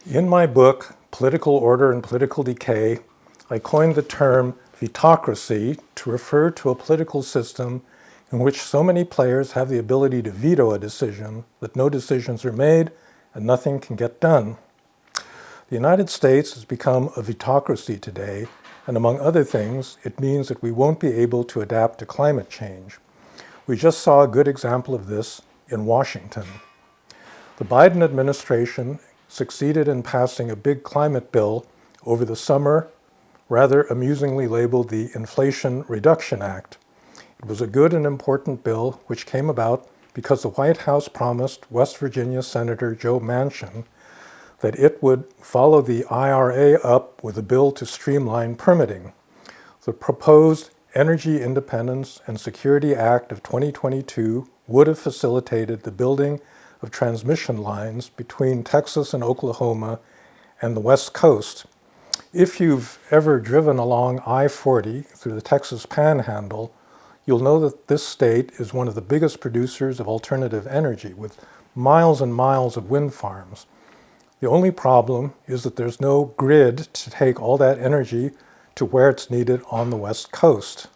In my book, Political Order and Political Decay, I coined the term Vetocracy to refer to a political system in which so many players have the ability to veto a decision that no decisions are made and nothing can get done. The United States has become a vetocracy today, and among other things, it means that we won't be able to adapt to climate change. We just saw a good example of this in Washington. The Biden administration succeeded in passing a big climate bill over the summer, rather amusingly labeled the Inflation Reduction Act. It was a good and important bill which came about because the White House promised West Virginia Senator Joe Manchin that it would follow the IRA up with a bill to streamline permitting. The proposed Energy Independence and Security Act of 2022 would have facilitated the building of transmission lines between Texas and Oklahoma and the West Coast. If you've ever driven along I-40 through the Texas Panhandle, you'll know that this state is one of the biggest producers of alternative energy, with miles and miles of wind farms. The only problem is that there's no grid to take all that energy to where it's needed on the West Coast.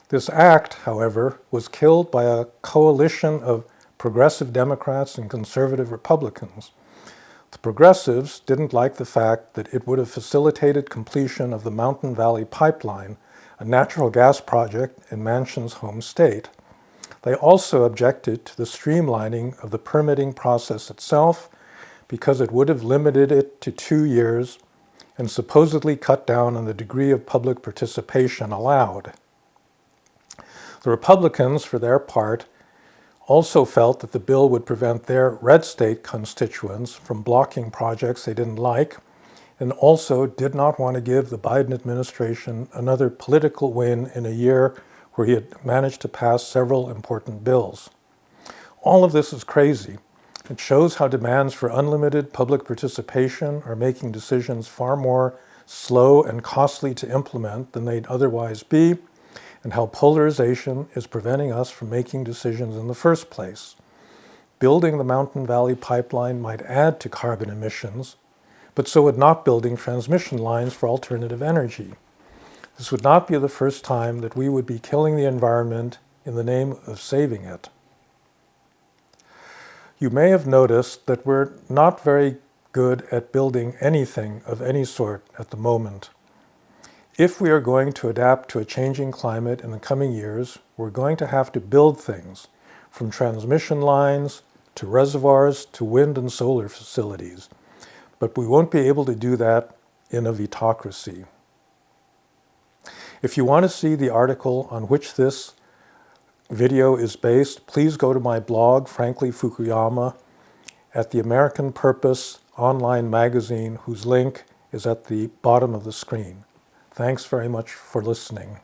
This act, however, was killed by a coalition of progressive Democrats and conservative Republicans. The progressives didn't like the fact that it would have facilitated completion of the Mountain Valley Pipeline, a natural gas project in Manchin's home state. They also objected to the streamlining of the permitting process itself because it would have limited it to 2 years and supposedly cut down on the degree of public participation allowed. The Republicans, for their part, also felt that the bill would prevent their red state constituents from blocking projects they didn't like, and also did not want to give the Biden administration another political win in a year where he had managed to pass several important bills. All of this is crazy. It shows how demands for unlimited public participation are making decisions far more slow and costly to implement than they'd otherwise be, and how polarization is preventing us from making decisions in the first place. Building the Mountain Valley Pipeline might add to carbon emissions, but so would not building transmission lines for alternative energy. This would not be the first time that we would be killing the environment in the name of saving it. You may have noticed that we're not very good at building anything of any sort at the moment. If we are going to adapt to a changing climate in the coming years, we're going to have to build things, from transmission lines to reservoirs to wind and solar facilities. But we won't be able to do that in a vetocracy. If you want to see the article on which this video is based, please go to my blog, Frankly Fukuyama, at the American Purpose online magazine, whose link is at the bottom of the screen. Thanks very much for listening.